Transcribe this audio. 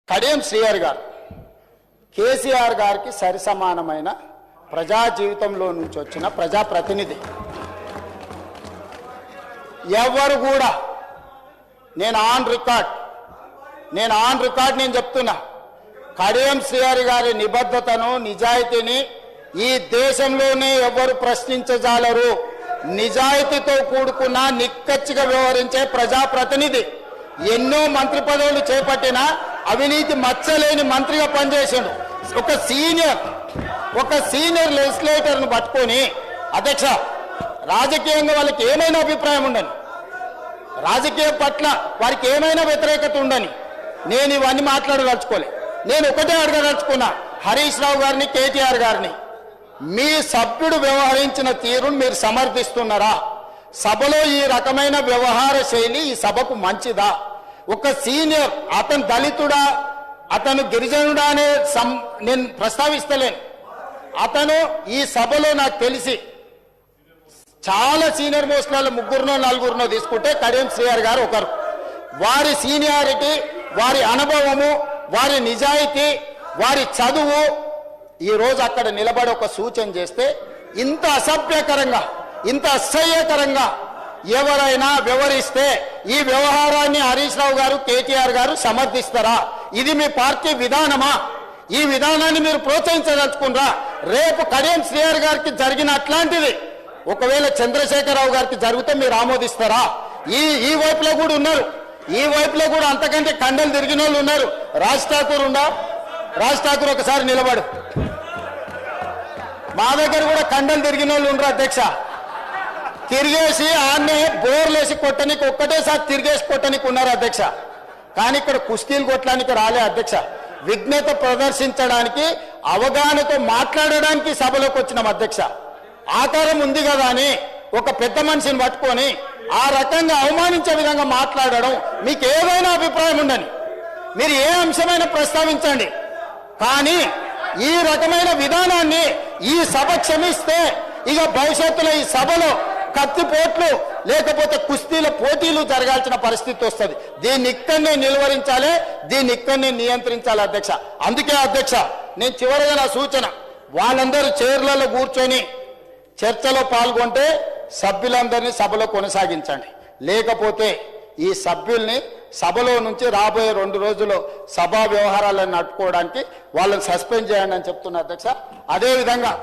కడియం శ్రీహరి గారు కేసీఆర్ గారికి సరిసమానమైన ప్రజా జీవితంలో నుంచి వచ్చిన ప్రజాప్రతినిధి. ఎవరు కూడా నేను ఆన్ రికార్డ్ నేను చెప్తున్నా, కడియం శ్రీహరి గారి నిబద్ధతను నిజాయితీని ఈ దేశంలోనే ఎవరు ప్రశ్నించజాలరు. నిజాయితీతో కూడుకున్న నిక్కచ్చిగా వ్యవహరించే ప్రజాప్రతినిధి. ఎన్నో మంత్రి పదవులు చేపట్టిన అవినీతి మచ్చలేని మంత్రిగా పనిచేసాడు. ఒక సీనియర్ లెజిస్లేటర్ను పట్టుకొని, అధ్యక్ష, రాజకీయంగా వాళ్ళకి ఏమైనా అభిప్రాయం ఉండని, రాజకీయం పట్ల వారికి ఏమైనా వ్యతిరేకత ఉండని నేను ఇవన్నీ మాట్లాడదలుచుకోలే. నేను ఒకటే అడగదలుచుకున్నా, హరీష్ రావు గారిని, కేటీఆర్ గారిని, మీ సభ్యుడు వ్యవహరించిన తీరును మీరు సమర్థిస్తున్నారా? సభలో ఈ రకమైన వ్యవహార శైలి ఈ సభకు మంచిదా? ఒక సీనియర్, అతను దళితుడా, అతను గిరిజనుడా అనే నేను ప్రస్తావిస్తలేను. అతను ఈ సభలో నాకు తెలిసి చాలా సీనియర్ మోస్ట్లలో ముగ్గురునో నలుగురునో తీసుకుంటే కడియం శ్రీహరి గారు ఒకరు. వారి సీనియారిటీ, వారి అనుభవము, వారి నిజాయితీ, వారి చదువు ఈ రోజు అక్కడ నిలబడి ఒక సూచన చేస్తే ఇంత అసభ్యకరంగా, ఇంత అసహ్యకరంగా ఎవరైనా వ్యవహరిస్తే ఈ వ్యవహారాన్ని హరీష్ రావు గారు, కేటీఆర్ గారు సమర్థిస్తారా? ఇది మీ పార్టీ విధానమా? ఈ విధానాన్ని మీరు ప్రోత్సహించదలుచుకున్నారా? రేపు కడియం శ్రీహరి గారికి జరిగిన అట్లాంటిది ఒకవేళ చంద్రశేఖరరావు గారికి జరిగితే మీరు ఆమోదిస్తారా? ఈ వైపులో కూడా ఉన్నారు, ఈ వైపులో కూడా అంతకంటే కండలు తిరిగిన వాళ్ళు ఉన్నారు. రాజ్ ఠాకూర్ ఉందా? రాజ్ ఠాకూర్ ఒకసారి నిలబడు. మా దగ్గర కూడా కండలు తిరిగిన వాళ్ళు ఉండరు అధ్యక్ష. తిరిగేసి ఆన్నే బోర్లేసి కొట్టనికి ఒక్కటేసారి తిరిగేసి కొట్టనికి ఉన్నారు అధ్యక్ష. కానీ ఇక్కడ కుస్తీలు కొట్టడానికి రాలే అధ్యక్ష. విఘ్నత ప్రదర్శించడానికి, అవగాహనతో మాట్లాడడానికి సభలోకి వచ్చినాం అధ్యక్ష. ఆకారం ఉంది కదా అని ఒక పెద్ద మనిషిని పట్టుకొని ఆ రకంగా అవమానించే విధంగా మాట్లాడడం, మీకు ఏదైనా అభిప్రాయం ఉండని, మీరు ఏ అంశమైనా ప్రస్తావించండి. కానీ ఈ రకమైన విధానాన్ని ఈ సభ క్షమిస్తే ఇక భవిష్యత్తులో ఈ సభలో కత్తిపోట్లు లేకపోతే కుస్తీల పోటీలు జరగాల్సిన పరిస్థితి వస్తుంది. దీన్ని ఇక్కడనే నిలువరించాలి, దీన్ని ఇక్కడనే నియంత్రించాలి అధ్యక్ష. అందుకే అధ్యక్ష, నేను చివరిగా నా సూచన, వాళ్ళందరూ చైర్లలో కూర్చొని చర్చలో పాల్గొంటే సభ్యులందరినీ సభలో కొనసాగించండి. లేకపోతే ఈ సభ్యుల్ని సభలో నుంచి రాబోయే 2 రోజుల్లో సభా వ్యవహారాలను నడుపుకోవడానికి వాళ్ళని సస్పెండ్ చేయండి అని చెప్తున్నా అధ్యక్ష. అదేవిధంగా